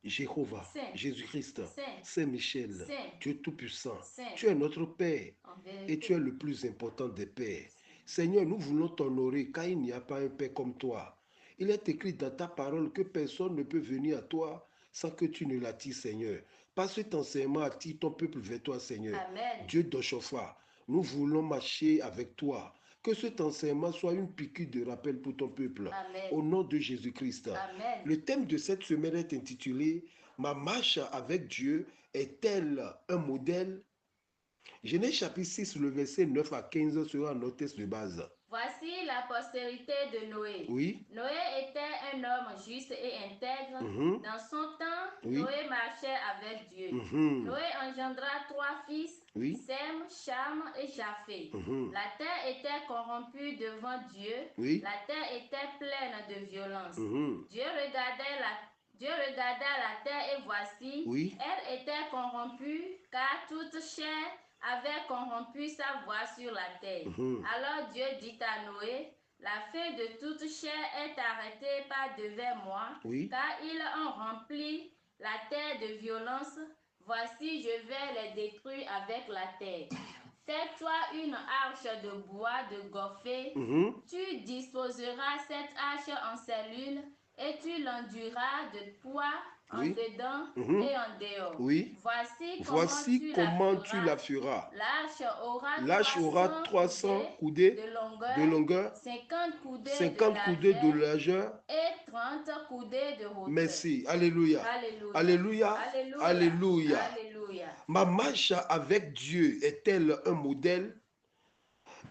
Jéhovah, Saint, Jésus-Christ, Saint, Saint-Michel, Saint, Dieu Tout-Puissant, Saint, tu es notre Père en et tu es vérité. le plus important des pères. Seigneur, nous voulons t'honorer car il n'y a pas un Père comme toi. Il est écrit dans ta parole que personne ne peut venir à toi sans que tu ne l'attires, Seigneur. Par cet enseignement, attire ton peuple vers toi, Seigneur. Amen. Dieu d'Ochofa, nous voulons marcher avec toi. Que cet enseignement soit une piqûre de rappel pour ton peuple. Amen. Au nom de Jésus-Christ. Amen. Le thème de cette semaine est intitulé Ma marche avec Dieu est-elle un modèle? Genèse chapitre 6, le verset 9 à 15 sera notre texte de base. Voici la postérité de Noé. Oui. Noé était un homme juste et intègre. Dans son temps, Oui. Noé marchait avec Dieu. Noé engendra 3 fils, Oui. Sem, Cham et Japheth. La terre était corrompue devant Dieu. Oui. La terre était pleine de violence. Dieu regarda la terre et voici, Oui. elle était corrompue car toute chair avait corrompu sa voie sur la terre. Alors Dieu dit à Noé, la fin de toute chair est arrêtée par devers moi, Oui. car ils ont rempli la terre de violence. Voici, je vais les détruire avec la terre. Fais-toi une arche de bois de gopher. Tu disposeras cette arche en cellules et tu l'enduras de poids en Oui. dedans et en dehors. Oui. Voici comment tu la feras. L'arche aura 300 coudées de de longueur, 50 coudées 50 coudées de largeur et 30 coudées de hauteur. Merci. Alléluia. Alléluia. Alléluia. Alléluia. Alléluia. Alléluia. Ma marche avec Dieu est-elle un modèle?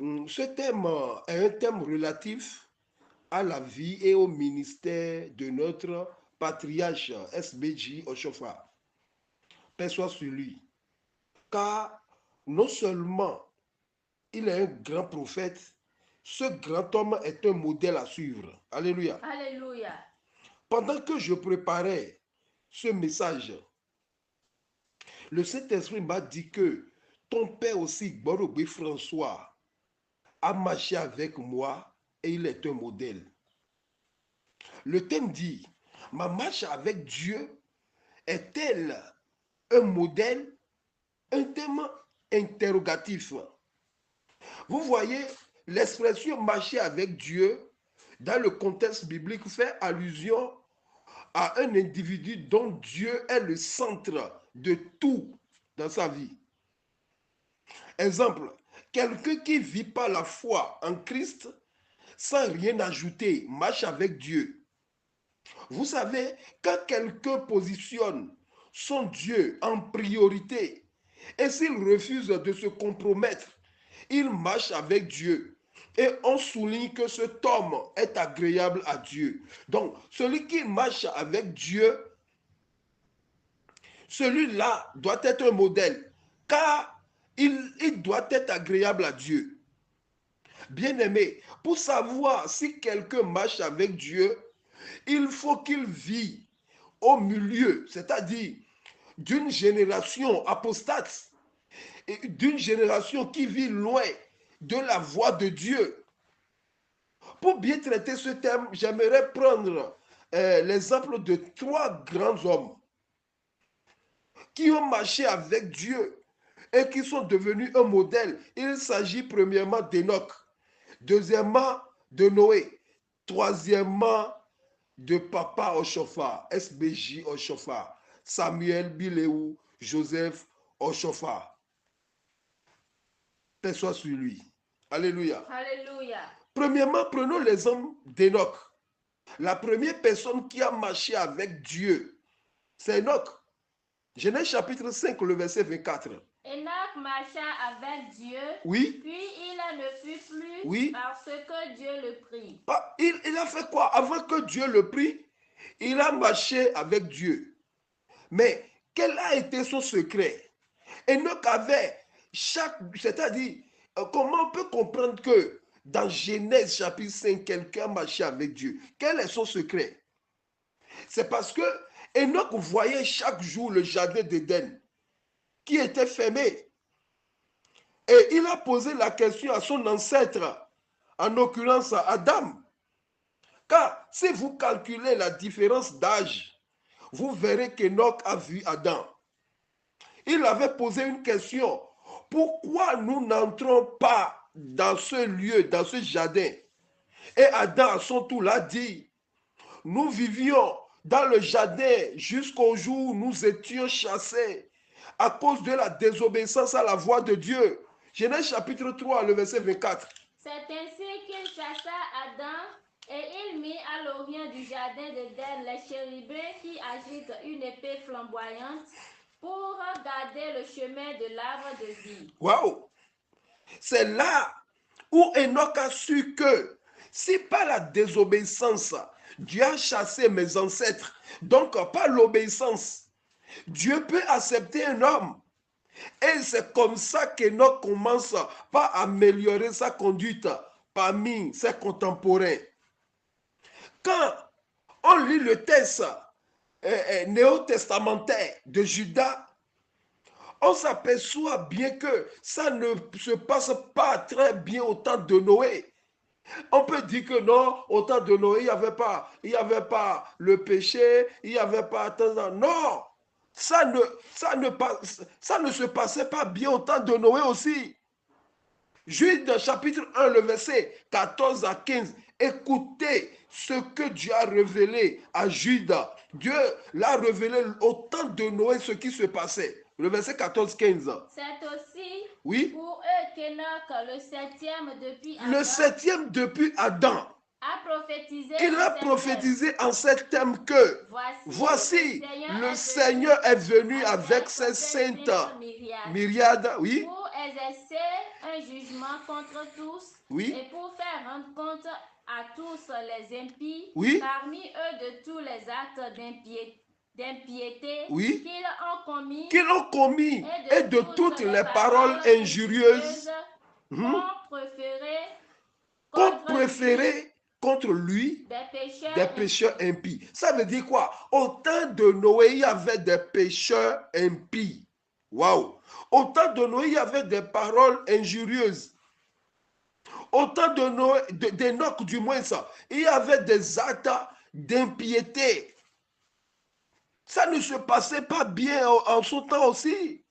Ce thème est un thème relatif à la vie et au ministère de notre patriarche SBJ Oshofa. Paix soit sur lui. Car non seulement il est un grand prophète, ce grand homme est un modèle à suivre. Alléluia. Alléluia. Pendant que je préparais ce message, le Saint-Esprit m'a dit que ton père aussi, Borobé François, a marché avec moi et il est un modèle. Le thème dit, ma marche avec Dieu est-elle un modèle? Un thème interrogatif. Vous voyez, l'expression marcher avec Dieu dans le contexte biblique fait allusion à un individu dont Dieu est le centre de tout dans sa vie. Exemple, quelqu'un qui vit par la foi en Christ sans rien ajouter, marche avec Dieu. Vous savez, quand quelqu'un positionne son Dieu en priorité et s'il refuse de se compromettre, il marche avec Dieu. Et on souligne que cet homme est agréable à Dieu. Donc, celui qui marche avec Dieu, celui-là doit être un modèle, car il doit être agréable à Dieu. Bien-aimé, pour savoir si quelqu'un marche avec Dieu, il faut qu'il vit au milieu, c'est-à-dire d'une génération apostate, et d'une génération qui vit loin de la voie de Dieu. Pour bien traiter ce thème, j'aimerais prendre l'exemple de 3 grands hommes qui ont marché avec Dieu et qui sont devenus un modèle. Il s'agit premièrement d'Enoch, deuxièmement de Noé, troisièmement de Papa Oshofa, SBJ Oshofa, Samuel Bileou, Joseph Oshofa. Paix soit sur lui. Alléluia. Alléluia. Premièrement, prenons l'exemple d'Enoch. La première personne qui a marché avec Dieu, c'est Enoch. Genèse chapitre 5, le verset 24. Enoch marcha avec Dieu, Oui. Puis il ne fut plus Oui. parce que Dieu le prit. Il a fait quoi? Avant que Dieu le prie, il a marché avec Dieu. Mais quel a été son secret? Enoch avait c'est-à-dire, comment on peut comprendre que dans Genèse chapitre 5, quelqu'un marchait avec Dieu? Quel est son secret? C'est parce que Enoch voyait chaque jour le jardin d'Éden qui était fermé. Et il a posé la question à son ancêtre, en l'occurrence à Adam. Car si vous calculez la différence d'âge, vous verrez qu'Enoch a vu Adam. Il avait posé une question. Pourquoi nous n'entrons pas dans ce lieu, dans ce jardin? Et Adam, à son tour, l'a dit. Nous vivions dans le jardin jusqu'au jour où nous étions chassés à cause de la désobéissance à la voix de Dieu. Genèse chapitre 3, le verset 24. C'est ainsi qu'il chassa Adam et il mit à l'orient du jardin d'Éden les chérubins qui agitent une épée flamboyante pour garder le chemin de l'arbre de vie. Waouh! C'est là où Enoch a su que si par la désobéissance, Dieu a chassé mes ancêtres, donc par l'obéissance, Dieu peut accepter un homme. Et c'est comme ça qu'Enoch commence par améliorer sa conduite parmi ses contemporains. Quand on lit le texte néo-testamentaire de Judas, on s'aperçoit bien que ça ne se passe pas très bien au temps de Noé. On peut dire que non, au temps de Noé, il n'y avait pas le péché, il n'y avait pas... Non, ça ne se passait pas bien au temps de Noé aussi. Jude chapitre 1, le verset 14 à 15. Écoutez ce que Dieu a révélé à Judas. Dieu l'a révélé au temps de Noé ce qui se passait. Le verset 14-15. C'est aussi oui? Pour eux qu'Enoch, le septième depuis Adam, le septième depuis Adam, a prophétisé il a prophétisé en ces termes que voici le Seigneur est venu avec ses saintes myriades, oui, pour exercer un jugement contre tous, oui, et pour faire rendre compte à tous les impies, oui, parmi eux de tous les actes d'impiété oui, qu'ils ont commis et de toutes les paroles injurieuses qu'on préférait contre lui des pécheurs impies. Ça veut dire quoi? Au temps de Noé, il y avait des pécheurs impies. Waouh! Au temps de Noé, il y avait des paroles injurieuses. Au temps de Noé, d'Enoch du moins ça, il y avait des actes d'impiété. Ça ne se passait pas bien en son temps aussi.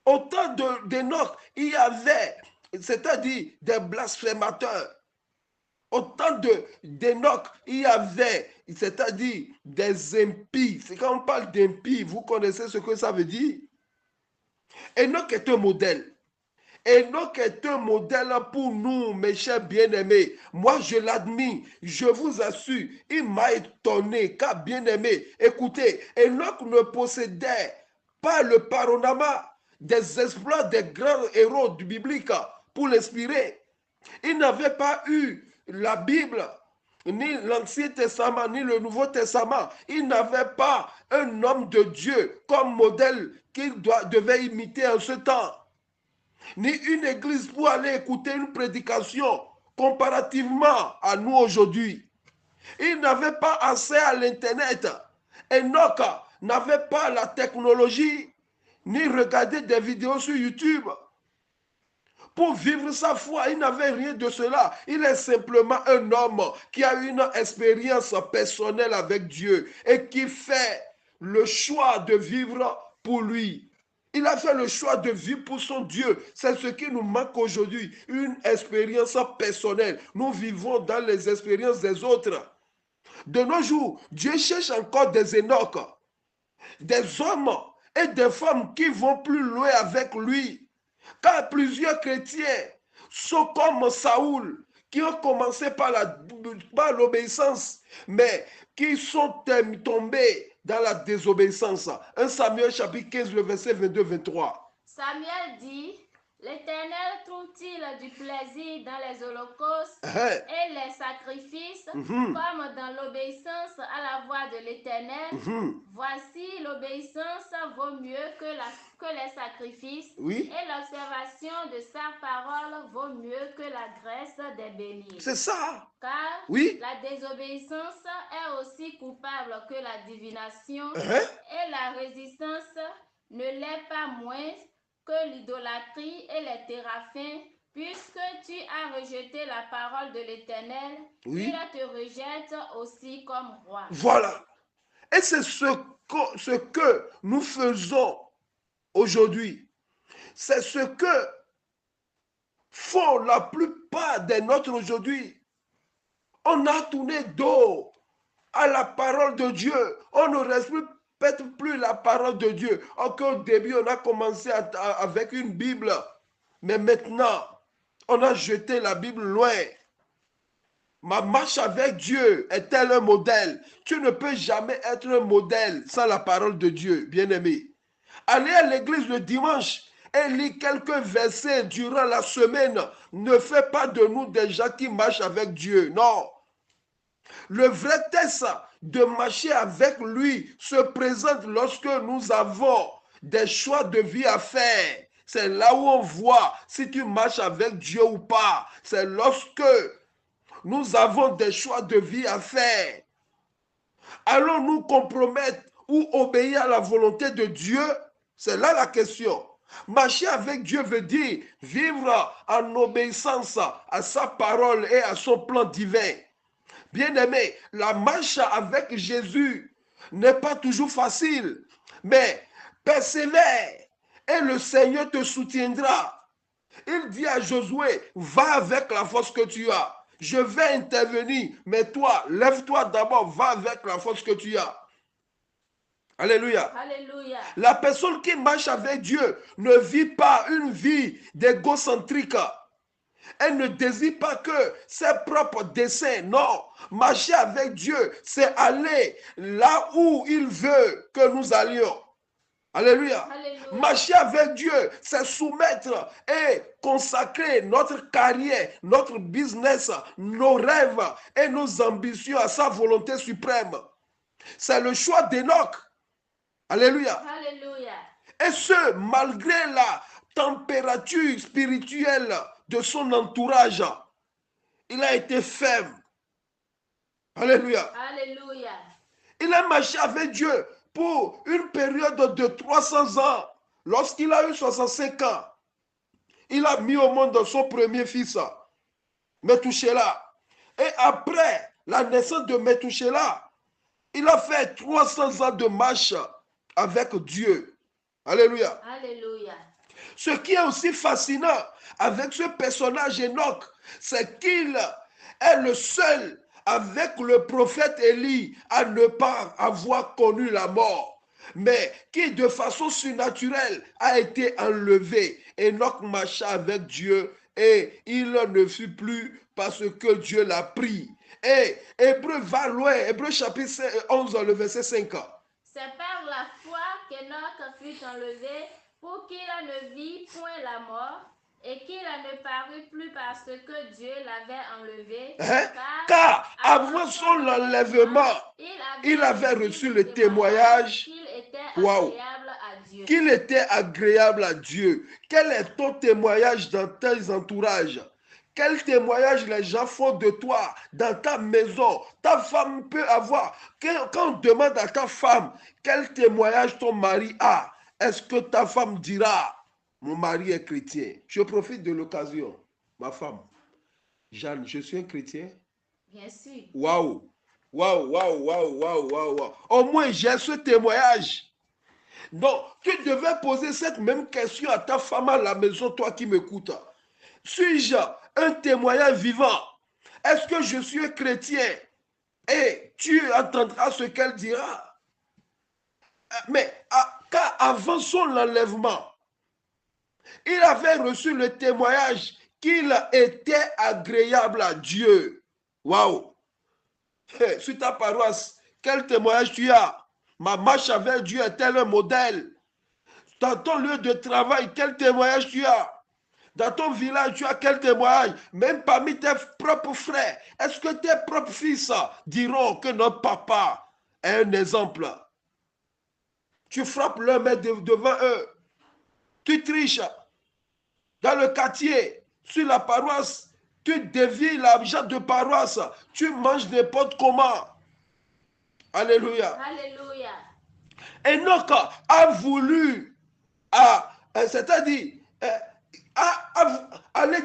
Au temps d'Enoch, il y avait, c'est-à-dire des blasphémateurs. Au temps d'Enoch, il y avait, c'est-à-dire des impies. C'est quand on parle d'impies, vous connaissez ce que ça veut dire? Enoch est un modèle. Enoch est un modèle pour nous, mes chers bien-aimés. Moi, je l'admire, je vous assure, il m'a étonné, car bien-aimé, écoutez, Enoch ne possédait pas le panorama des exploits des grands héros du biblique pour l'inspirer. Il n'avait pas eu la Bible, ni l'Ancien Testament, ni le Nouveau Testament. Il n'avait pas un homme de Dieu comme modèle qu'il devait imiter en ce temps. Ni une église pour aller écouter une prédication comparativement à nous aujourd'hui. Il n'avait pas accès à l'internet. Enoch n'avait pas la technologie, ni regarder des vidéos sur YouTube. Pour vivre sa foi, il n'avait rien de cela. Il est simplement un homme qui a une expérience personnelle avec Dieu et qui fait le choix de vivre pour lui. Il a fait le choix de vivre pour son Dieu. C'est ce qui nous manque aujourd'hui, une expérience personnelle. Nous vivons dans les expériences des autres. De nos jours, Dieu cherche encore des Enoch, des hommes et des femmes qui vont plus loin avec lui. Car plusieurs chrétiens sont comme Saoul, qui ont commencé par l'obéissance, mais qui sont tombés dans la désobéissance. 1 Samuel chapitre 15, le verset 22-23. Samuel dit, l'Éternel trouve-t-il du plaisir dans les holocaustes et les sacrifices, comme dans l'obéissance à la voix de l'Éternel? Voici, l'obéissance vaut mieux que les sacrifices, et l'observation de sa parole vaut mieux que la graisse des béliers. C'est ça. Car la désobéissance est aussi coupable que la divination, et la résistance ne l'est pas moins que l'idolâtrie et les téraphins, puisque tu as rejeté la parole de l'Éternel, il te rejette aussi comme roi. Voilà. Et c'est ce que nous faisons aujourd'hui. C'est ce que font la plupart des nôtres aujourd'hui. On a tourné dos à la parole de Dieu. On ne respecte plus la parole de Dieu. Encore au début, on a commencé avec une Bible. Mais maintenant, on a jeté la Bible loin. Ma marche avec Dieu est-elle un modèle? Tu ne peux jamais être un modèle sans la parole de Dieu, bien-aimé. Aller à l'église le dimanche et lire quelques versets durant la semaine ne fait pas de nous des gens qui marchent avec Dieu. Non. Le vrai test de marcher avec lui se présente lorsque nous avons des choix de vie à faire. C'est là où on voit si tu marches avec Dieu ou pas. C'est lorsque nous avons des choix de vie à faire. Allons-nous compromettre ou obéir à la volonté de Dieu? C'est là la question. Marcher avec Dieu veut dire vivre en obéissance à sa parole et à son plan divin. Bien-aimé, la marche avec Jésus n'est pas toujours facile, mais persévère et le Seigneur te soutiendra. Il dit à Josué, va avec la force que tu as. Je vais intervenir, mais toi, lève-toi d'abord, va avec la force que tu as. Alléluia. Alléluia. La personne qui marche avec Dieu ne vit pas une vie d'égocentrique. Elle ne désire pas que ses propres desseins. Non, marcher avec Dieu, c'est aller là où il veut que nous allions. Alléluia. Alléluia. Marcher avec Dieu, c'est soumettre et consacrer notre carrière, notre business, nos rêves et nos ambitions à sa volonté suprême. C'est le choix d'Enoch. Alléluia. Alléluia. Et ce, malgré la température spirituelle de son entourage, il a été ferme. Alléluia. Alléluia. Il a marché avec Dieu pour une période de 300 ans. Lorsqu'il a eu 65 ans, il a mis au monde son premier fils, Methouchéla. Et après la naissance de Methouchéla, il a fait 300 ans de marche avec Dieu. Alléluia. Alléluia. Ce qui est aussi fascinant avec ce personnage Enoch, c'est qu'il est le seul avec le prophète Élie à ne pas avoir connu la mort, mais qui de façon surnaturelle a été enlevé. Enoch marcha avec Dieu et il ne fut plus parce que Dieu l'a pris. Et Hébreu va loin, Hébreu chapitre 11, le verset 5. C'est par la foi qu'Enoch fut enlevé pour qu'il ne vit point la mort et qu'il ne parut plus parce que Dieu l'avait enlevé. Car avant son enlèvement, il avait reçu le témoignage qu'il était agréable à Dieu. Qu'il était agréable à Dieu. Quel est ton témoignage dans tes entourages? Quel témoignage les gens font de toi dans ta maison? Ta femme peut avoir. Quand on demande à ta femme quel témoignage ton mari a, est-ce que ta femme dira, mon mari est chrétien? Je profite de l'occasion. Ma femme, Jeanne, je suis un chrétien? Bien sûr. Waouh! Waouh, waouh, waouh, waouh, waouh, waouh. Au moins, j'ai ce témoignage. Donc, tu devais poser cette même question à ta femme à la maison, toi qui m'écoutes. Suis-je un témoignage vivant? Est-ce que je suis un chrétien? Et tu entendras ce qu'elle dira. Mais car avant son enlèvement, il avait reçu le témoignage qu'il était agréable à Dieu. Waouh! Sur ta paroisse, quel témoignage tu as? Ma marche avec Dieu est-elle un modèle? Dans ton lieu de travail, quel témoignage tu as? Dans ton village, tu as quel témoignage? Même parmi tes propres frères, est-ce que tes propres fils diront que notre papa est un exemple? Tu frappes leur main devant eux. Tu triches dans le quartier, sur la paroisse. Tu dévies l'argent de paroisse. Tu manges n'importe comment. Alléluia. Alléluia. Enoch a voulu, c'est-à-dire, aller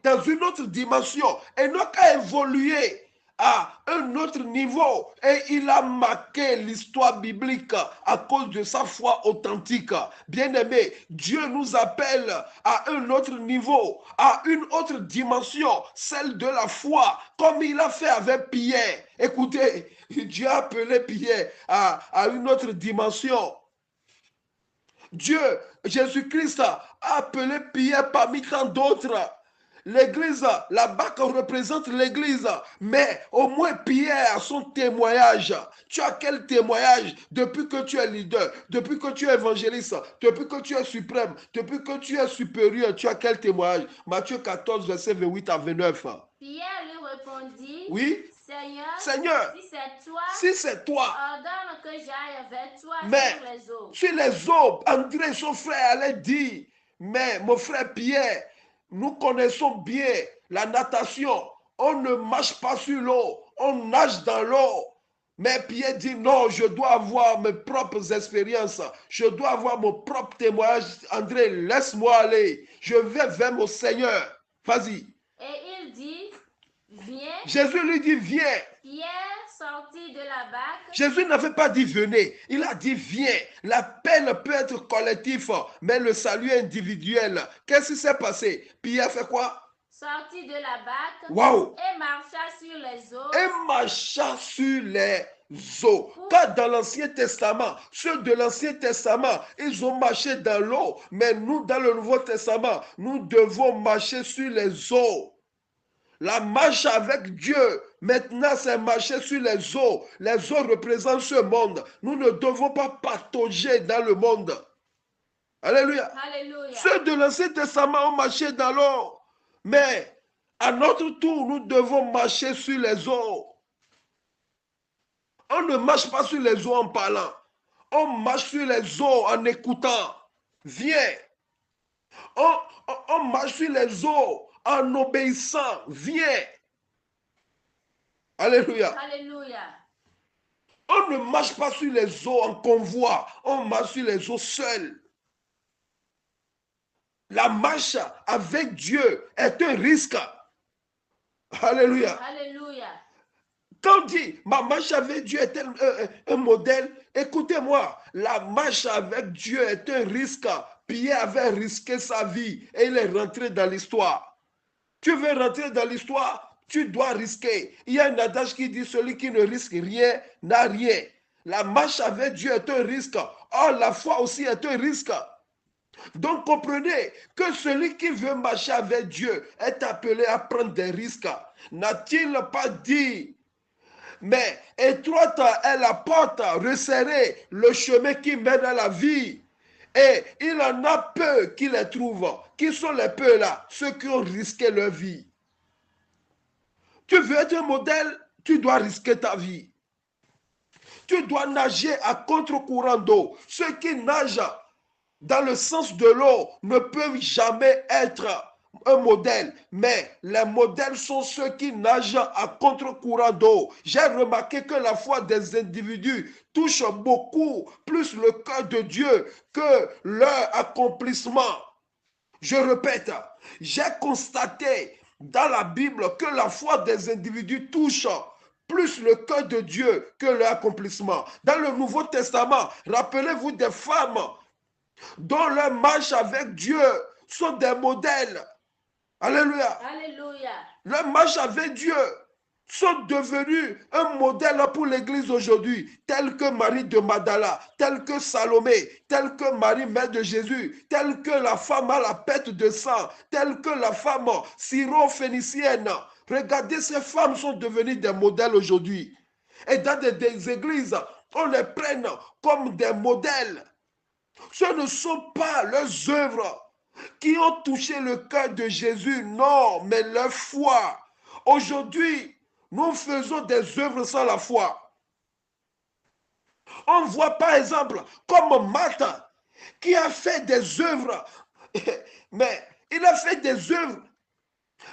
dans une autre dimension. Enoch a évolué à un autre niveau et il a marqué l'histoire biblique à cause de sa foi authentique. Bien-aimé, Dieu nous appelle à un autre niveau, à une autre dimension, celle de la foi, comme il a fait avec Pierre. Écoutez, Dieu a appelé Pierre à une autre dimension. Dieu, Jésus-Christ, a appelé Pierre parmi tant d'autres. L'église, la barque représente l'église, mais au moins Pierre a son témoignage. Tu as quel témoignage depuis que tu es leader, depuis que tu es évangéliste, depuis que tu es suprême, depuis que tu es supérieur, tu as quel témoignage? Matthieu 14, verset 28 à 29. Pierre lui répondit, oui, Seigneur, si c'est toi, ordonne que j'aille avec toi mais sur les eaux. Sur les eaux, André, son frère, allait dire, mais mon frère Pierre, nous connaissons bien la natation. On ne marche pas sur l'eau, on nage dans l'eau. Mais Pierre dit, non, je dois avoir mes propres expériences. Je dois avoir mon propre témoignage. André, laisse-moi aller. Je vais vers mon Seigneur. Vas-y. Et il dit, viens. Jésus lui dit, viens. Pierre sortit de la barque. Jésus n'avait pas dit venez, il a dit viens. L'appel peut être collectif, mais le salut est individuel. Qu'est-ce qui s'est passé? Pierre fait quoi? Sortit de la barque. Wow. Et marcha sur les eaux. Et marcha sur les eaux. Car dans l'Ancien Testament, ceux de l'Ancien Testament, ils ont marché dans l'eau, mais nous, dans le Nouveau Testament, nous devons marcher sur les eaux. La marche avec Dieu, maintenant, c'est marcher sur les eaux. Les eaux représentent ce monde. Nous ne devons pas patauger dans le monde. Alléluia. Alléluia. Ceux de l'Ancien Testament ont marché dans l'eau. Mais à notre tour, nous devons marcher sur les eaux. On ne marche pas sur les eaux en parlant. On marche sur les eaux en écoutant. Viens. On marche sur les eaux en obéissant. Viens. Alléluia. Alléluia. On ne marche pas sur les eaux en convoi. On marche sur les eaux seul. La marche avec Dieu est un risque. Alléluia. Alléluia. Quand on dit ma marche avec Dieu est un modèle, écoutez-moi, la marche avec Dieu est un risque. Pierre avait risqué sa vie et il est rentré dans l'histoire. Tu veux rentrer dans l'histoire, tu dois risquer. Il y a un adage qui dit celui qui ne risque rien n'a rien. La marche avec Dieu est un risque. Or, la foi aussi est un risque. Donc, comprenez que celui qui veut marcher avec Dieu est appelé à prendre des risques. N'a-t-il pas dit, mais étroite est la porte, resserrée le chemin qui mène à la vie. Et il en a peu qui les trouvent. Qui sont les peu là? Ceux qui ont risqué leur vie. Tu veux être un modèle, tu dois risquer ta vie. Tu dois nager à contre-courant d'eau. Ceux qui nagent dans le sens de l'eau ne peuvent jamais être un modèle, mais les modèles sont ceux qui nagent à contre-courant d'eau. J'ai remarqué que la foi des individus touche beaucoup plus le cœur de Dieu que leur accomplissement. Je répète, j'ai constaté dans la Bible que la foi des individus touche plus le cœur de Dieu que leur accomplissement. Dans le Nouveau Testament, rappelez-vous des femmes dont leur marche avec Dieu sont des modèles. Alléluia. Alléluia. Leur marche avec Dieu sont devenus un modèle pour l'Église aujourd'hui, tel que Marie de Magdala, tel que Salomé, tel que Marie, mère de Jésus, tel que la femme à la perte de sang, tel que la femme syro-phénicienne. Regardez, ces femmes sont devenues des modèles aujourd'hui. Et dans des églises, on les prenne comme des modèles. Ce ne sont pas leurs œuvres qui ont touché le cœur de Jésus, non, mais leur foi. Aujourd'hui, nous faisons des œuvres sans la foi. On voit par exemple comme Marthe qui a fait des œuvres, mais il a fait des œuvres,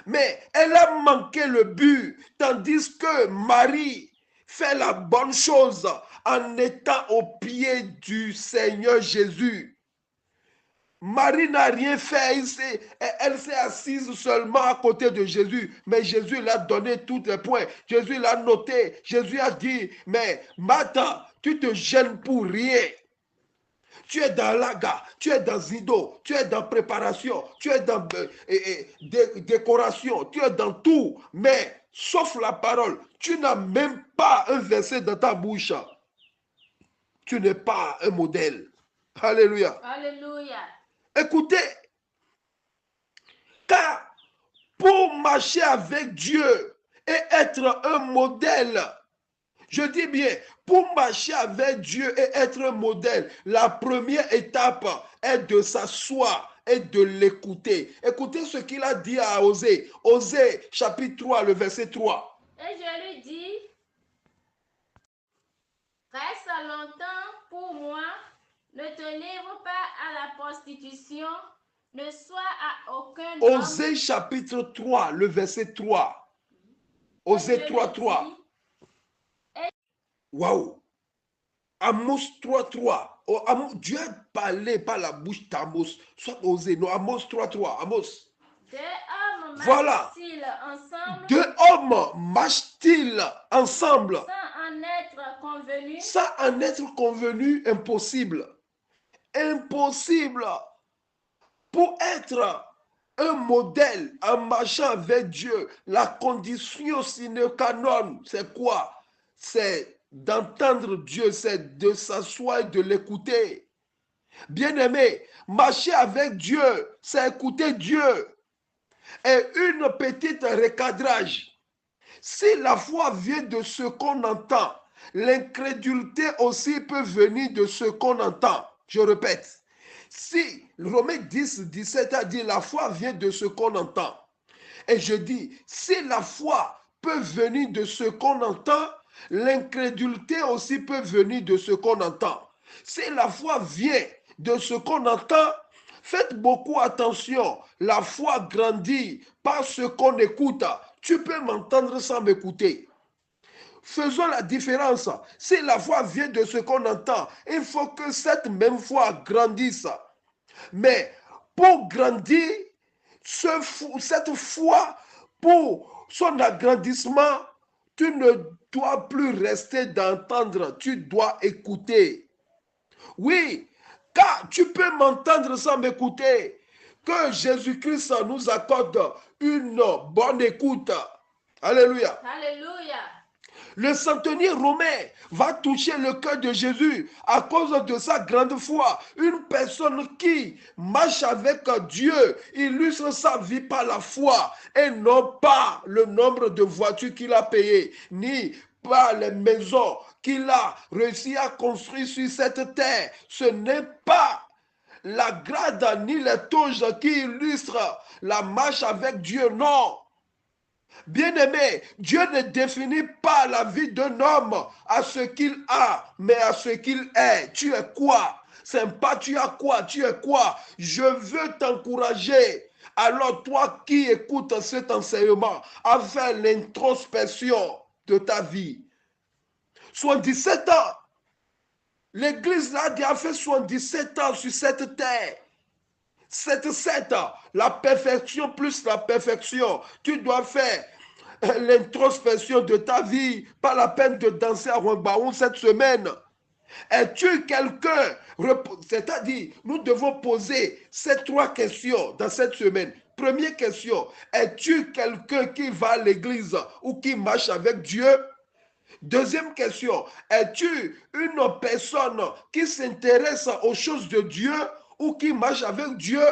mais elle a manqué le but, tandis que Marie fait la bonne chose en étant au pied du Seigneur Jésus. Marie n'a rien fait, elle s'est assise seulement à côté de Jésus, mais Jésus l'a donné tous les points, Jésus l'a noté, Jésus a dit, mais Martha, tu te gênes pour rien. Tu es dans l'aga, tu es dans Zido, tu es dans préparation, tu es dans décoration, tu es dans tout, mais sauf la parole, tu n'as même pas un verset dans ta bouche. Tu n'es pas un modèle. Alléluia. Alléluia. Écoutez, car pour marcher avec Dieu et être un modèle, je dis bien, pour marcher avec Dieu et être un modèle, la première étape est de s'asseoir et de l'écouter. Écoutez ce qu'il a dit à Osée. Osée, chapitre 3, le verset 3. Et je lui dis, reste longtemps pour moi, ne te livre pas à la prostitution, ne sois à aucun homme. Osée chapitre 3, le verset 3. Osée 3, 3. Waouh! Amos 3, 3. Oh, Dieu a parlé par la bouche d'Amos. Soit Osée, non, Amos 3, 3. Amos. Deux hommes Voilà. marchent-ils ensemble? Deux hommes marchent-ils ensemble? Sans en être convenus? Sans en être convenu, impossible. Impossible. Pour être un modèle en marchant avec Dieu, la condition sine qua non, c'est quoi? C'est d'entendre Dieu, c'est de s'asseoir et de l'écouter. Bien-aimé, marcher avec Dieu, c'est écouter Dieu. Et une petite recadrage. Si la foi vient de ce qu'on entend, l'incrédulité aussi peut venir de ce qu'on entend. Je répète. Si Romains 10, 17 a dit la foi vient de ce qu'on entend. Et je dis, si la foi peut venir de ce qu'on entend, l'incrédulité aussi peut venir de ce qu'on entend. Si la foi vient de ce qu'on entend, faites beaucoup attention. La foi grandit par ce qu'on écoute. Tu peux m'entendre sans m'écouter. Faisons la différence. Si la foi vient de ce qu'on entend, il faut que cette même foi grandisse. Mais pour grandir, cette foi, pour son agrandissement, tu ne dois plus rester d'entendre, tu dois écouter. Oui, car tu peux m'entendre sans m'écouter. Que Jésus-Christ nous accorde une bonne écoute. Alléluia. Alléluia. Le centenier romain va toucher le cœur de Jésus à cause de sa grande foi. Une personne qui marche avec Dieu illustre sa vie par la foi et non pas le nombre de voitures qu'il a payées, ni par les maisons qu'il a réussi à construire sur cette terre. Ce n'est pas la grade ni les toges qui illustrent la marche avec Dieu, non. Bien-aimé, Dieu ne définit pas la vie d'un homme à ce qu'il a, mais à ce qu'il est. Tu es quoi? C'est pas tu as quoi, tu es quoi? Je veux t'encourager. Alors toi qui écoutes cet enseignement, à faire l'introspection de ta vie. 77 ans. L'église là a fait 77 ans sur cette terre. 7 ans. La perfection plus la perfection. Tu dois faire l'introspection de ta vie. Pas la peine de danser à Rwambaoun cette semaine. Es-tu quelqu'un? C'est-à-dire, nous devons poser ces 3 questions dans cette semaine. Première question, es-tu quelqu'un qui va à l'église ou qui marche avec Dieu? Deuxième question, es-tu une personne qui s'intéresse aux choses de Dieu ou qui marche avec Dieu?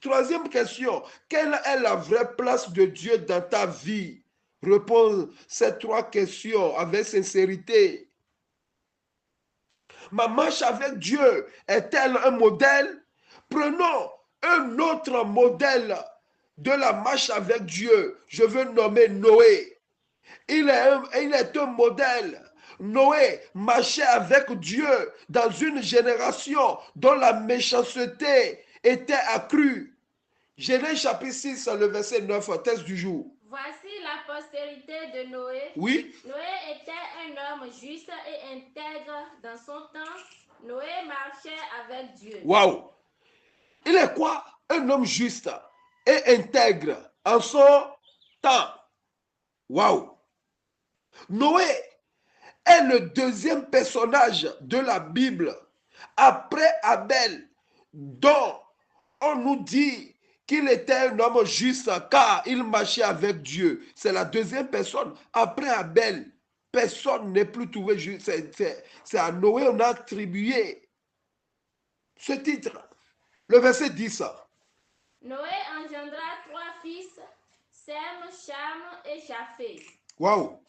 Troisième question, quelle est la vraie place de Dieu dans ta vie? Réponds ces 3 questions avec sincérité. Ma marche avec Dieu est-elle un modèle? Prenons un autre modèle de la marche avec Dieu. Je veux nommer Noé. Il est un modèle. Noé marchait avec Dieu dans une génération dont la méchanceté était accrue. Genèse chapitre 6, le verset 9, texte du jour. Voici la postérité de Noé. Oui. Noé était un homme juste et intègre dans son temps. Noé marchait avec Dieu. Waouh! Il est quoi? Un homme juste et intègre en son temps. Waouh! Noé est le deuxième personnage de la Bible après Abel, dont on nous dit qu'il était un homme juste car il marchait avec Dieu. C'est la deuxième personne. Après Abel, personne n'est plus trouvé juste. C'est à Noé on a attribué ce titre. Le verset 10. Noé engendra 3 fils, Sem, Cham et Japheth. Waouh!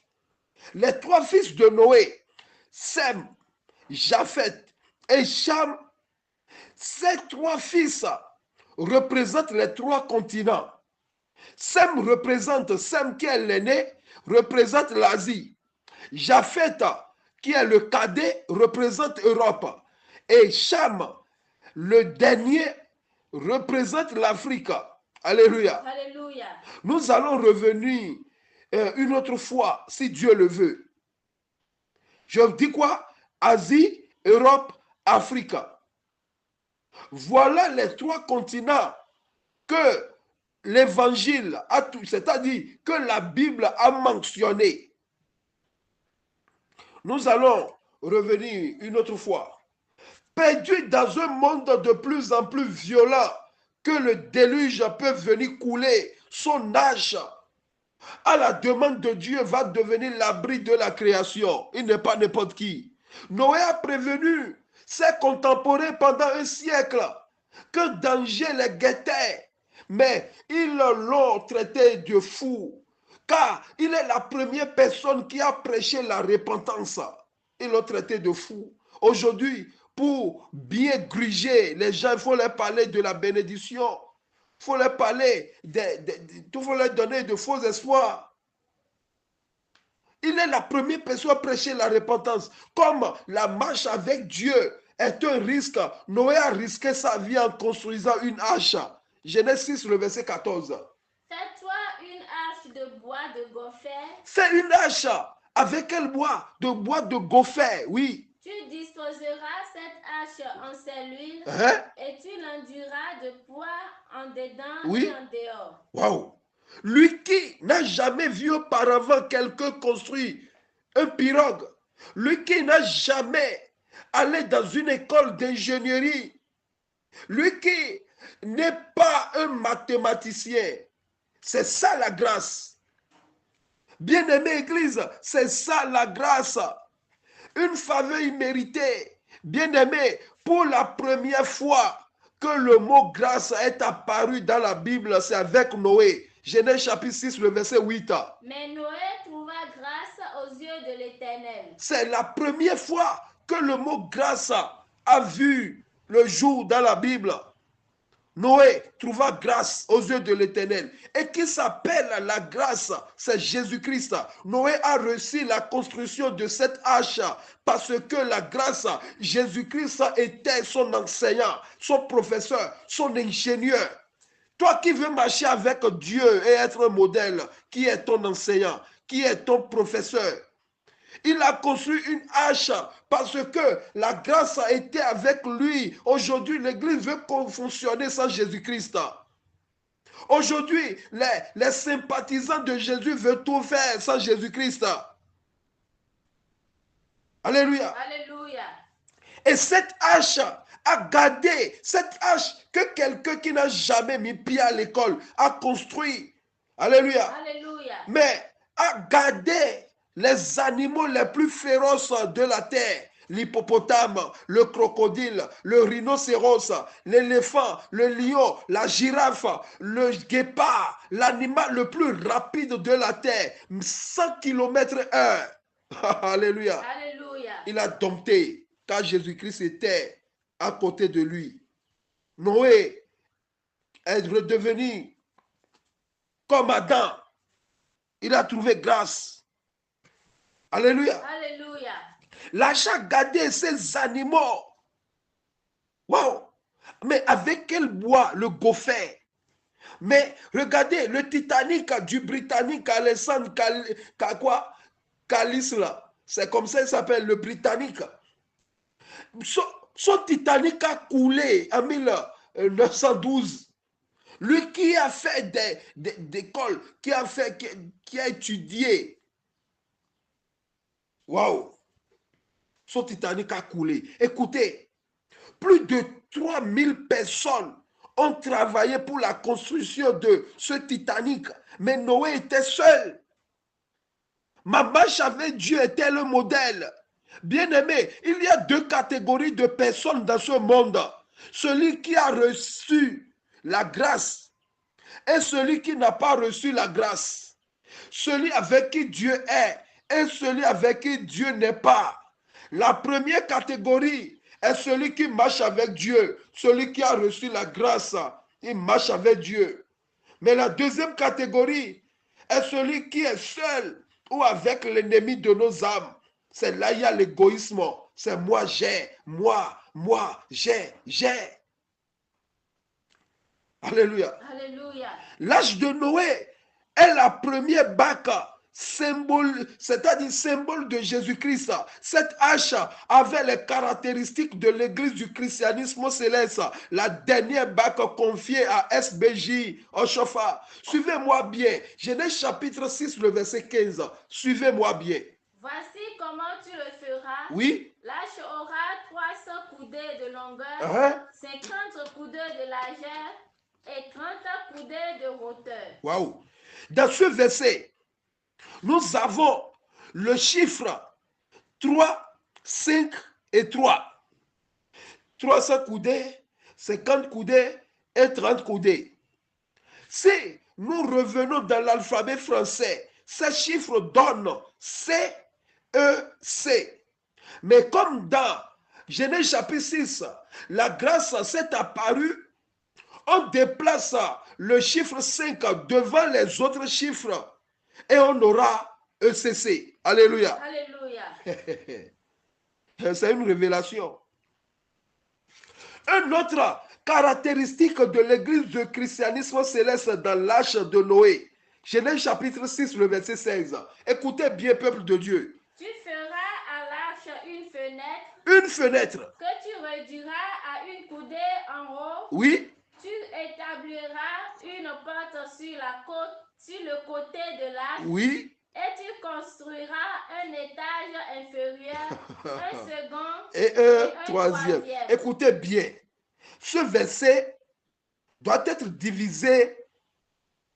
Les 3 fils de Noé, Sem, Japheth et Cham, ces 3 fils représentent les 3 continents. Sem qui est l'aîné, représente l'Asie. Japheth, qui est le cadet, représente l'Europe. Et Cham, le dernier, représente l'Afrique. Alléluia. Alléluia. Nous allons revenir une autre fois, si Dieu le veut. Je dis quoi? Asie, Europe, Afrique. Voilà les 3 continents que l'évangile a tout, c'est-à-dire que la Bible a mentionné. Nous allons revenir une autre fois. Perdu dans un monde de plus en plus violent, que le déluge peut venir couler son âge à la demande de Dieu va devenir l'abri de la création. Il n'est pas n'importe qui. Noé a prévenu ses contemporains pendant un siècle que danger les guettait. Mais ils l'ont traité de fou, car il est la première personne qui a prêché la repentance. Ils l'ont traité de fou. Aujourd'hui, pour bien gruger les gens, il faut leur parler de la bénédiction. Il faut leur parler, il faut leur donner de faux espoirs. Il est la première personne à prêcher la repentance. Comme la marche avec Dieu est un risque, Noé a risqué sa vie en construisant une arche. Genèse 6, le verset 14. Fais-toi une arche de bois de gopher. C'est une arche. Avec quel bois? De bois de gopher, oui. Tu disposeras cette arche en cellule et tu l'enduras de poids en dedans et en dehors. Waouh! Lui qui n'a jamais vu auparavant quelqu'un construire un pirogue, lui qui n'a jamais allé dans une école d'ingénierie, lui qui n'est pas un mathématicien, c'est ça la grâce. Bien-aimée Église, c'est ça la grâce. Une faveur imméritée. Bien-aimé, pour la première fois que le mot grâce est apparu dans la Bible, c'est avec Noé. Genèse chapitre 6, le verset 8. Mais Noé trouva grâce aux yeux de l'Éternel. C'est la première fois que le mot grâce a vu le jour dans la Bible. Noé trouva grâce aux yeux de l'Éternel. Et qui s'appelle la grâce, c'est Jésus-Christ. Noé a reçu la construction de cette arche parce que la grâce, Jésus-Christ était son enseignant, son professeur, son ingénieur. Toi qui veux marcher avec Dieu et être un modèle, qui est ton enseignant, qui est ton professeur? Il a construit une arche parce que la grâce a été avec lui. Aujourd'hui, l'Église veut fonctionner sans Jésus-Christ. Aujourd'hui, les sympathisants de Jésus veulent tout faire sans Jésus-Christ. Alléluia. Alléluia. Et cette arche a gardé, cette arche que quelqu'un qui n'a jamais mis pied à l'école a construit. Alléluia. Alléluia. Mais a gardé les animaux les plus féroces de la terre. L'hippopotame, le crocodile, le rhinocéros, l'éléphant, le lion, la girafe, le guépard, l'animal le plus rapide de la terre, 100 km/h. Alléluia. Alléluia. Il a dompté car Jésus-Christ était à côté de lui. Noé est redevenu comme Adam. Il a trouvé grâce. Alléluia. Alléluia. L'arche a gardé ces animaux. Wow. Mais avec quel bois? Le gopher. Mais regardez, le Titanic du Britannique Alexandre Callis, là. C'est comme ça qu'il s'appelle, le Britannique. Son Titanic a coulé en 912. Lui qui a fait des écoles, qui a étudié. Waouh! Son Titanic a coulé. Écoutez, plus de 3000 personnes ont travaillé pour la construction de ce Titanic. Mais Noé était seul. Ma marche avec Dieu était le modèle. Bien-aimé, il y a deux catégories de personnes dans ce monde. Celui qui a reçu la grâce et celui qui n'a pas reçu la grâce. Celui avec qui Dieu est et celui avec qui Dieu n'est pas. La première catégorie est celui qui marche avec Dieu. Celui qui a reçu la grâce, il marche avec Dieu. Mais la deuxième catégorie est celui qui est seul ou avec l'ennemi de nos âmes. C'est là il y a l'égoïsme. C'est moi, j'ai, moi, j'ai. Alléluia. Alléluia. L'âge de Noé est la première barque, symbole, c'est-à-dire symbole de Jésus-Christ. Cette hache avait les caractéristiques de l'église du christianisme céleste, la dernière barque confiée à SBJ Oshofa. Suivez-moi bien. Genèse chapitre 6, le verset 15. Suivez-moi bien. Voici comment tu le feras. Oui. L'âche aura 300 coudées de longueur, 50 coudées de largeur et 30 coudées de hauteur. Waouh! Dans ce verset, nous avons le chiffre 3, 5 et 3. 300 coudées, 50 coudées et 30 coudées. Si nous revenons dans l'alphabet français, ces chiffres donnent C, E, C. Mais comme dans Genèse chapitre 6, la grâce s'est apparue, on déplace le chiffre 5 devant les autres chiffres et on aura ECC. Alléluia. Alléluia. C'est une révélation. Une autre caractéristique de l'église du christianisme céleste dans l'âge de Noé. Genèse chapitre 6, le verset 16. Écoutez bien, peuple de Dieu. Tu feras à l'arche une fenêtre. Une fenêtre. Que tu réduiras à une coudée en haut. Oui. Tu établiras une porte sur le côté de l'arche. Oui. Et tu construiras un étage inférieur, un second et un troisième. Écoutez bien. Ce verset doit être divisé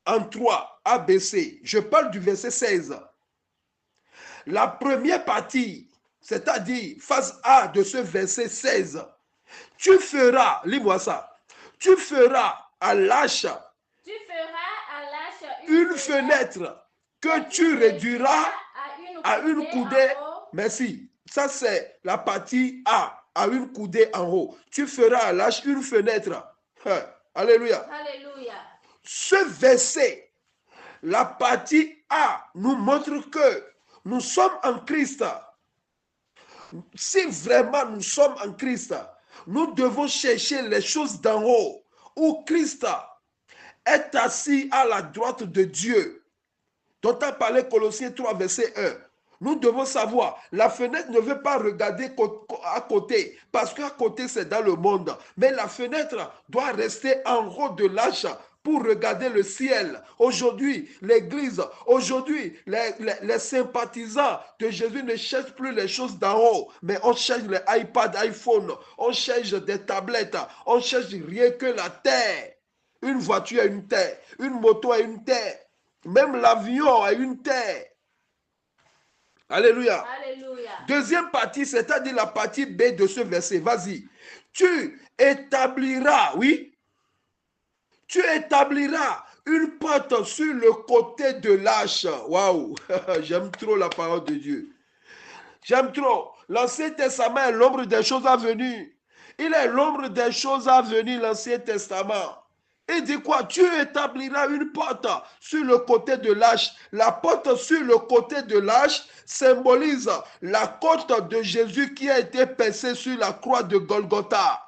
en 3, ABC. Je parle du verset 16. La première partie, c'est-à-dire phase A de ce verset 16, tu feras, lis-moi ça, tu feras à l'arche une fenêtre que tu réduiras à une coudée. Merci. Ça, c'est la partie A, à une coudée en haut. Tu feras à l'arche une fenêtre. Alléluia. Alléluia. Ce verset, la partie A, nous montre que nous sommes en Christ. Si vraiment nous sommes en Christ, nous devons chercher les choses d'en haut, où Christ est assis à la droite de Dieu, dont a parlé Colossiens 3, verset 1. Nous devons savoir, la fenêtre ne veut pas regarder à côté, parce qu'à côté c'est dans le monde. Mais la fenêtre doit rester en haut de l'arche pour regarder le ciel. Aujourd'hui, l'église, aujourd'hui, les sympathisants de Jésus ne cherchent plus les choses d'en haut, mais on cherche les iPad, iPhone, on cherche des tablettes, on cherche rien que la terre. Une voiture a une terre, une moto a une terre, même l'avion a une terre. Alléluia. Alléluia. Deuxième partie, c'est-à-dire la partie B de ce verset. Vas-y. Tu établiras, oui, tu établiras une porte sur le côté de l'arche. Waouh, j'aime trop la parole de Dieu. J'aime trop. L'Ancien Testament est l'ombre des choses à venir. Il est l'ombre des choses à venir, l'Ancien Testament. Il dit quoi? Tu établiras une porte sur le côté de l'arche. La porte sur le côté de l'arche symbolise la côte de Jésus qui a été percée sur la croix de Golgotha.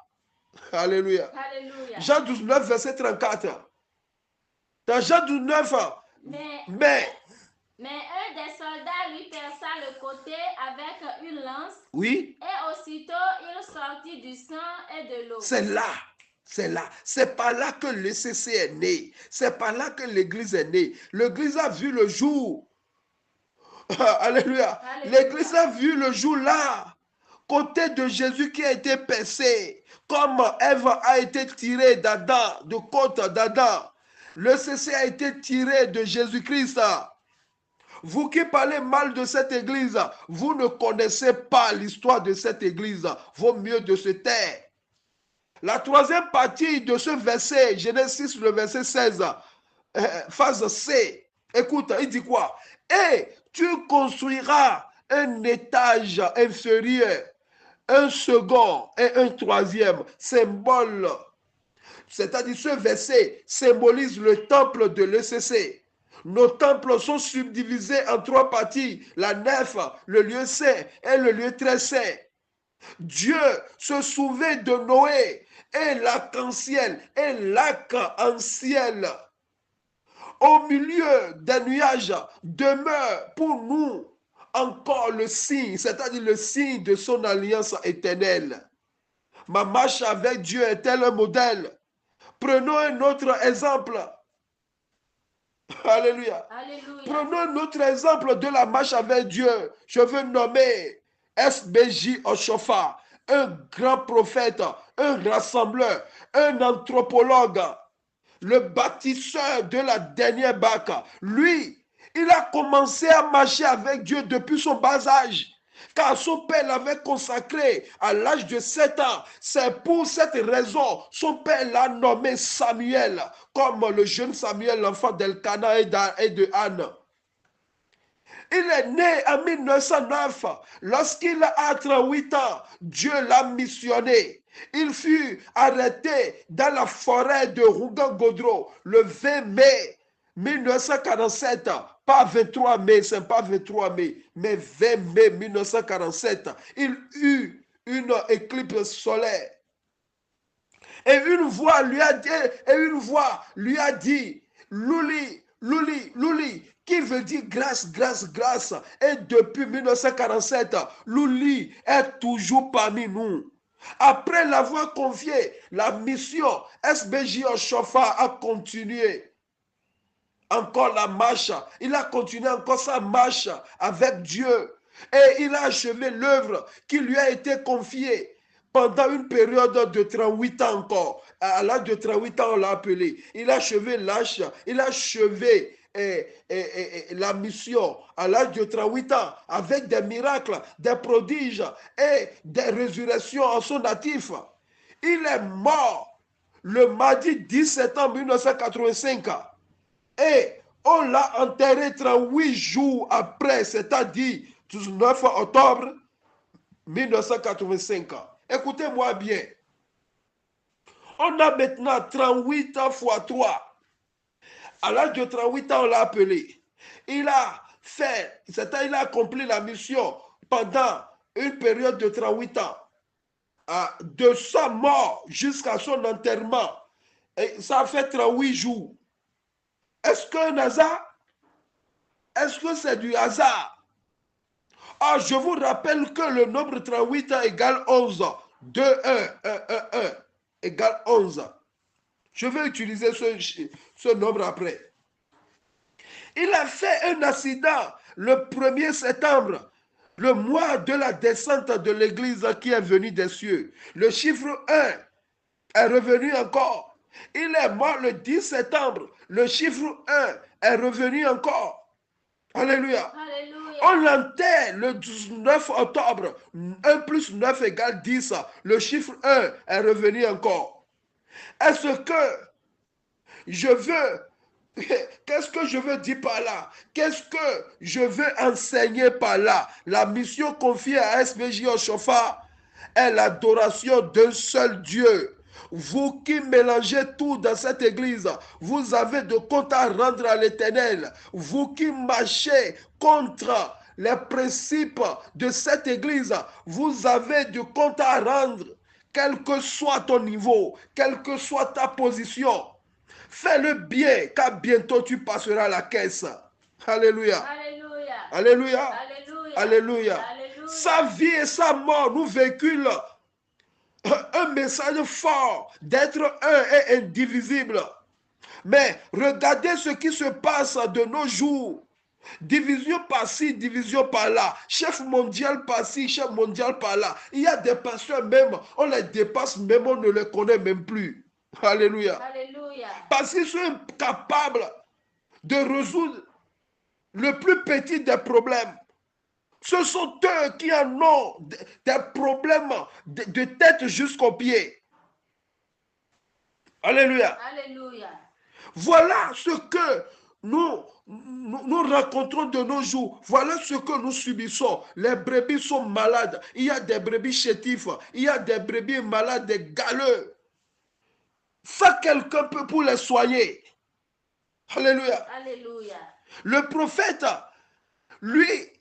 Alléluia. Alléluia. Jean 19, verset 34. Dans Jean 19, mais un des soldats lui perça le côté avec une lance. Oui. Et aussitôt, il sortit du sang et de l'eau. C'est là. C'est là. C'est par là que le CC est né. C'est par là que l'église est née. L'église a vu le jour. Alléluia. L'église a vu le jour là. Côté de Jésus qui a été percé. Comme Ève a été tirée d'Adam, de côte d'Adam. Le CC a été tiré de Jésus-Christ. Vous qui parlez mal de cette église, vous ne connaissez pas l'histoire de cette église. Vaut mieux de se taire. La troisième partie de ce verset, Genèse 6, le verset 16, phase C. Écoute, il dit quoi? Et tu construiras un étage inférieur, un second et un troisième symbole. C'est-à-dire ce verset symbolise le temple de l'ECC. Nos temples sont subdivisés en trois parties, la nef, le lieu saint et le lieu très saint. Dieu se souvient de Noé et l'arc-en-ciel et l'arc-en-ciel. Au milieu des nuages demeure pour nous encore le signe, c'est-à-dire le signe de son alliance éternelle. Ma marche avec Dieu est-elle un modèle? Prenons un autre exemple. Alléluia. Alléluia. Prenons un autre exemple de la marche avec Dieu. Je veux nommer SBJ Oshofa, un grand prophète, un rassembleur, un anthropologue, le bâtisseur de la dernière barque. Lui, il a commencé à marcher avec Dieu depuis son bas âge. Car son père l'avait consacré à l'âge de 7 ans. C'est pour cette raison, son père l'a nommé Samuel, comme le jeune Samuel, l'enfant d'Elkana et de Anne. Il est né en 1909. Lorsqu'il a 38 ans, Dieu l'a missionné. Il fut arrêté dans la forêt de Rougan-Godro le 20 mai 1947. Pas 23 mai, c'est pas 23 mai, mais 20 mai 1947. Il eut une éclipse solaire. Et une voix lui a dit, Luli, Luli, Luli, qui veut dire grâce, grâce, grâce. Et depuis 1947, Luli est toujours parmi nous. Après l'avoir confié, la mission SBJ Oshofa a continué. Encore la marche. Il a continué encore sa marche avec Dieu. Et il a achevé l'œuvre qui lui a été confiée pendant une période de 38 ans encore. À l'âge de 38 ans, on l'a appelé. Il a achevé l'âge, il a achevé la mission à l'âge de 38 ans avec des miracles, des prodiges et des résurrections en son natif. Il est mort le mardi 10 septembre 1985 et on l'a enterré 38 jours après, c'est-à-dire 19 octobre 1985. Écoutez-moi bien. On a maintenant 38 ans fois 3. À l'âge de 38 ans, on l'a appelé. Il a fait, c'est-à-dire il a accompli la mission pendant une période de 38 ans. De sa mort jusqu'à son enterrement. Et ça fait 38 jours. Est-ce qu'un hasard? Est-ce que c'est du hasard? Ah, je vous rappelle que le nombre 38 égale 11. 2, 1, 1 égale 11. Je vais utiliser ce nombre après. Il a fait un accident le 1er septembre, le mois de la descente de l'église qui est venue des cieux. Le chiffre 1 est revenu encore. Il est mort le 10 septembre. Le chiffre 1 est revenu encore. Alléluia. Alléluia. On l'enterre le 19 octobre. 1 plus 9 égale 10. Le chiffre 1 est revenu encore. Est-ce que je veux... Qu'est-ce que je veux dire par là? Qu'est-ce que je veux enseigner par là? La mission confiée à SBJ Oshofa est l'adoration d'un seul Dieu. Vous qui mélangez tout dans cette église, vous avez de comptes à rendre à l'Éternel. Vous qui marchez contre les principes de cette église, vous avez de comptes à rendre, quel que soit ton niveau, quelle que soit ta position. Fais-le bien, car bientôt tu passeras à la caisse. Alléluia. Alléluia. Alléluia. Alléluia. Alléluia. Alléluia. Sa vie et sa mort nous véhiculent un message fort d'être un et indivisible. Mais regardez ce qui se passe de nos jours. Division par-ci, division par-là. Chef mondial par-ci, chef mondial par-là. Il y a des pasteurs même, on les dépasse même, on ne les connaît même plus. Alléluia. Alléluia. Parce qu'ils sont incapables de résoudre le plus petit des problèmes. Ce sont eux qui en ont des problèmes de tête jusqu'aux pieds. Alléluia. Alléluia. Voilà ce que nous rencontrons de nos jours. Voilà ce que nous subissons. Les brebis sont malades. Il y a des brebis chétifs. Il y a des brebis malades, des galeux. Ça, quelqu'un peut pour les soigner. Alléluia. Alléluia. Le prophète, lui,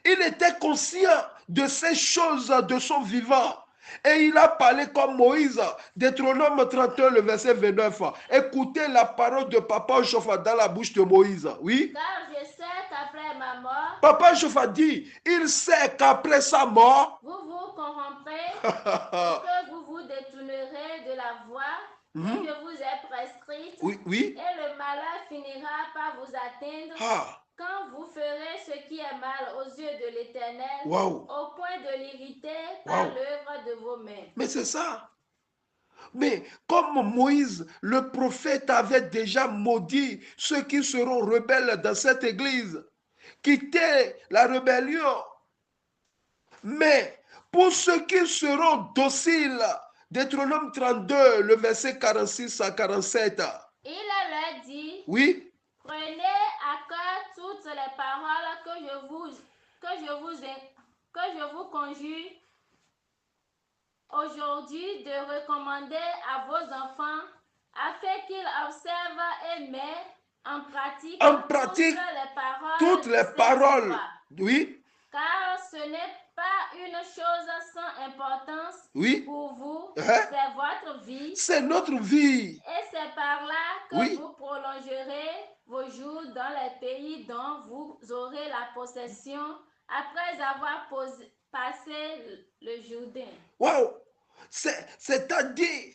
il était conscient de ces choses de son vivant. Et il a parlé comme Moïse, Deutéronome 31, le verset 29. Écoutez la parole de Papa Joshua dans la bouche de Moïse. Oui. Car je sais qu'après ma mort, Papa Joshua dit, il sait qu'après sa mort, vous vous corromprez et que vous vous détournerez de la voie que je vous ai prescrite. Oui, oui. Et le malheur finira par vous atteindre. Quand vous ferez ce qui est mal aux yeux de l'Éternel, au point de l'irriter par l'œuvre de vos mains. Mais c'est ça. Mais comme Moïse, le prophète, avait déjà maudit ceux qui seront rebelles dans cette église, quitter la rébellion. Mais pour ceux qui seront dociles, Deutéronome 32, le verset 46 à 47. Il leur dit, oui, prenez à cœur toutes les paroles que je vous conjure aujourd'hui de recommander à vos enfants, afin qu'ils observent et mettent en pratique toutes les paroles. Oui. Car ce n'est pas une chose sans importance pour vous, c'est votre vie. C'est notre vie. Et c'est par là que vous prolongerez vos jours dans les pays dont vous aurez la possession après avoir passé le Jourdain. Wow! C'est-à-dire,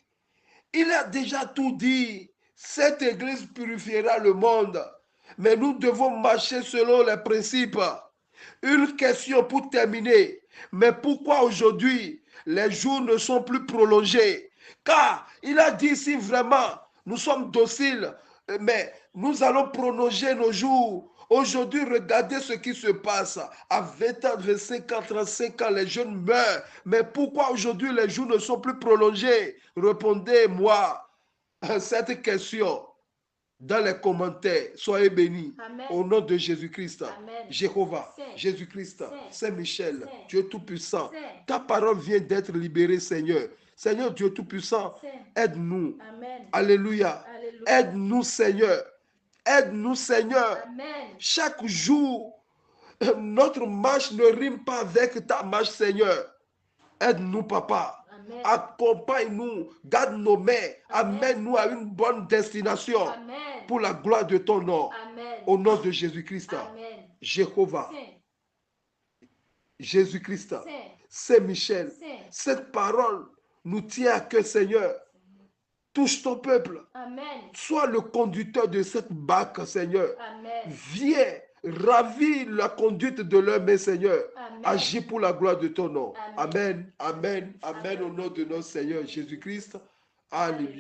il a déjà tout dit. Cette église purifiera le monde. Mais nous devons marcher selon les principes. Une question pour terminer. Mais pourquoi aujourd'hui les jours ne sont plus prolongés? Car il a dit si vraiment nous sommes dociles, mais nous allons prolonger nos jours. Aujourd'hui, regardez ce qui se passe. À 20 ans, 25 ans, 35 ans, les jeunes meurent. Mais pourquoi aujourd'hui les jours ne sont plus prolongés? Répondez-moi à cette question dans les commentaires. Soyez bénis. Amen. Au nom de Jésus-Christ. Amen. Jéhovah, Saint. Jésus-Christ, Saint-Michel, Saint. Dieu Tout-Puissant. Saint. Ta parole vient d'être libérée, Seigneur. Seigneur Dieu Tout-Puissant, aide-nous. Amen. Alléluia. Alléluia. Aide-nous, Seigneur. Aide-nous, Seigneur. Amen. Chaque jour, notre marche ne rime pas avec ta marche, Seigneur. Aide-nous, Papa. Amen. Accompagne-nous, garde nos mains, amène-nous à une bonne destination. Amen. Pour la gloire de ton nom. Amen. Au nom de Jésus-Christ. Amen. Jéhovah. Saint. Jésus-Christ. Saint. Saint-Michel. Saint. Cette parole nous tient à cœur, Seigneur. Touche ton peuple. Amen. Sois le conducteur de cette barque, Seigneur. Amen. Viens, ravis la conduite de leur main, Seigneur. Amen. Agis pour la gloire de ton nom. Amen. Amen, amen, amen, au nom de notre Seigneur Jésus-Christ. Alléluia.